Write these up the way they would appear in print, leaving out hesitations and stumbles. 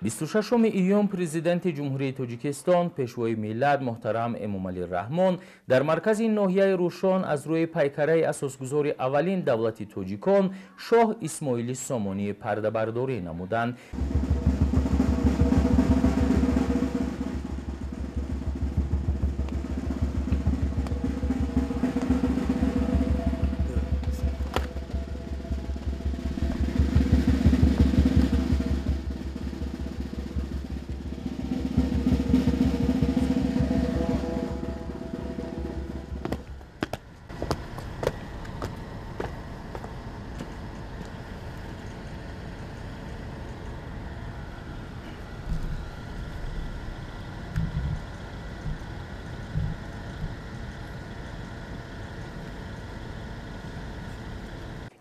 26 ایون президенти ҷумҳурии тоҷикистон пешвои миллат муҳтарам Эмомалӣ Раҳмон дар маркази ноҳияи Рӯшон аз рӯи пайкараи асосгузори аввалин давлати тоҷикон шоҳ Исмоили Сомонӣ пардабардорӣ намуданд.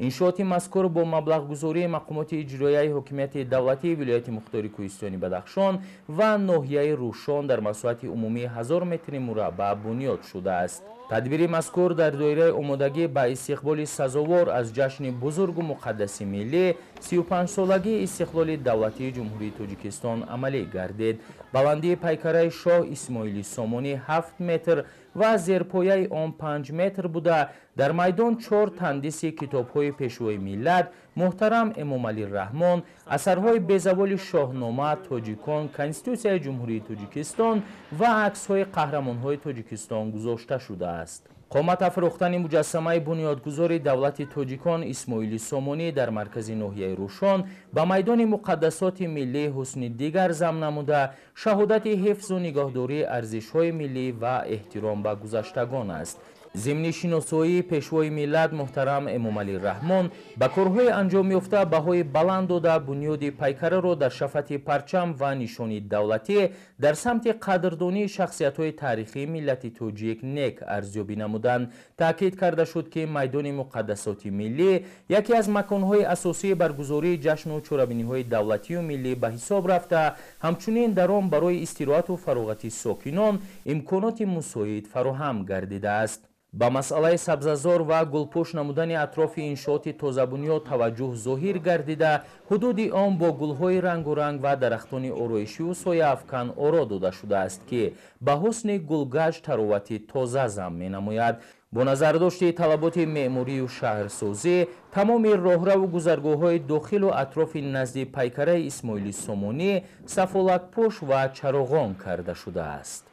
иншооти мазкур бо маблағгузории мақомоти иҷроияи ҳокимияти давлатии вилояти мухтори Кӯҳистони Бадахшон ва ноҳияи Рӯшон дар масоҳати умумии 1000 метри мураббаъ бунёд шудааст. тадбири мазкур дар доираи омодагӣ ба истиқболи сазовор аз ҷашни бузургу муқаддаси миллӣ 35-солагии истиқлоли давлатии ҷумҳурии Тоҷикистон амалӣ гардид. баландии пайкараи шоҳ Исмоили Сомонӣ 7 метр ва зерпояи он 5 метр буда дар майдон 4 тандиси китобҳои пешвои миллат муҳтарам Эмомалӣ Раҳмон, асарҳои безаволи шоҳнома, тоҷикон, Конститутсияи ҷумҳурии Тоҷикистон ва аксҳои қаҳрамонҳои Тоҷикистон гузошта шудааст. қомат афрохтани муҷассамаи бунёдгузори давлати тоҷикон Исмоили Сомонӣ дар маркази ноҳияи Рӯшон ба майдони муқаддасоти миллӣ ҳусни дигар зам намуда шаҳодати ҳифзу нигоҳдории арзишҳои миллӣ ва эҳтиром ба гузаштагон аст. зимни шиносоии пешвои миллат муҳтарам Эмомалӣ Раҳмон ба корҳои анҷомёфта баҳои баланд дода бунёди пайкараро дар шафати парчам ва нишони давлатӣ дар самти қадрдонии шахсиятҳои тарихии миллати тоҷик нек арзёбӣ намуданд. таъкид карда шуд ки майдони муқаддасоти миллӣ яке аз маконҳои асосии баргузории ҷашну чорабиниҳои давлатию миллӣ ба ҳисоб рафта, ҳамчунин дар он барои истироҳату фароғати сокинон имконоти мусоид фароҳам гардидааст. ба масъалаи сабзазор ва гулпӯш намудани атрофи иншооти тозабунёд таваҷҷӯҳ зоҳир гардида ҳудуди он бо гулҳои рангуранг ва дарахтони ороишиву сояафкан оро дода шудааст ки ба ҳусни гулгашт таровати тоза зам менамояд. бо назардошти талаботи меъмурию шаҳрсозӣ тамоми роҳраву гузаргоҳҳои дохилу атрофи назди пайкараи Исмоили Сомонӣ сафолакпӯш ва чароғон карда шудааст.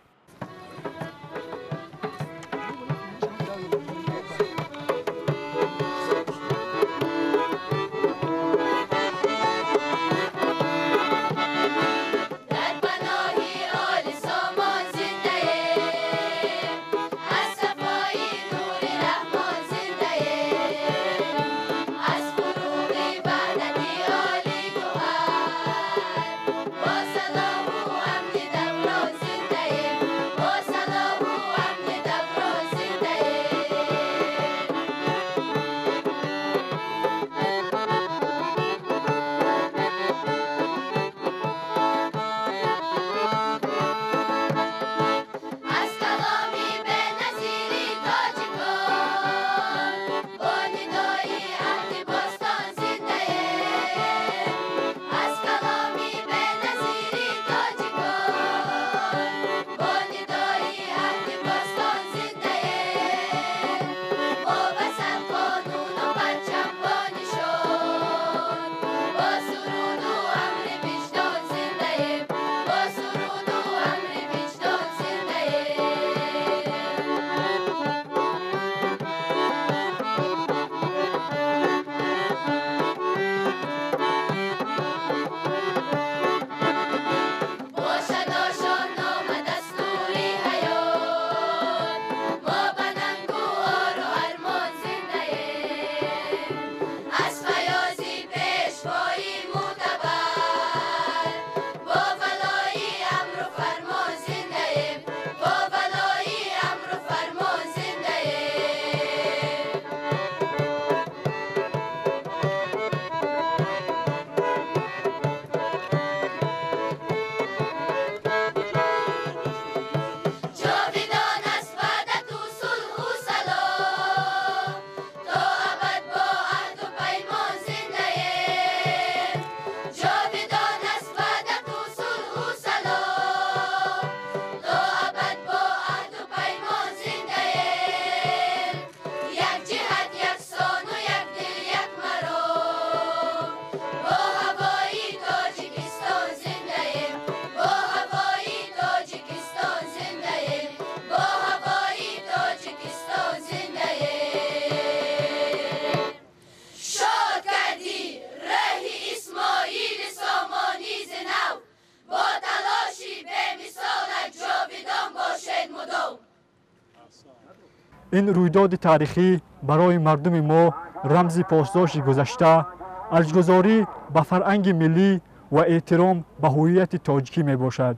این رویداد تاریخی برای مردم ما رمز پاسداشت گذشته، ارزش‌گذاری به فرهنگ ملی و احترام به هویت تاجیکی می باشد.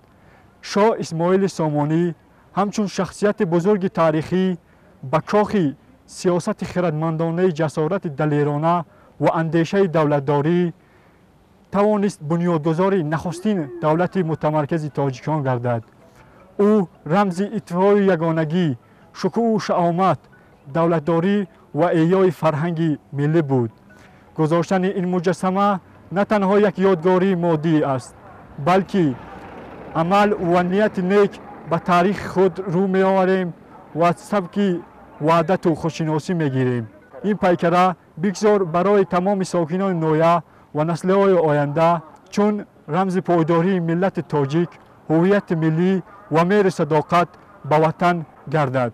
شاه اسماعیل سامانی همچون شخصیت بزرگ تاریخی به کاخ سیاست خردمندانه، جسارت دلیرانه و اندیشه دولتداری توانست بنیادگذار نخستین دولت متمرکز تاجیکان گردد. او رمز اتحاد و یگانگی، شکوه و شهامت، دولتداری و احیای فرهنگ ملی بود. گذاشتن این مجسمه نه تنها یک یادگاری مادی است، بلکه عمل و نیت نیک به تاریخ خود رو می آوریم و از سبک وحدت و خودشناسی می گیریم. این پیکره بگذار برای تمام ساکنان نویه و نسل‌های آینده چون رمز پایداری ملت تاجیک، هویت ملی و مهر صداقت به وطن گردد.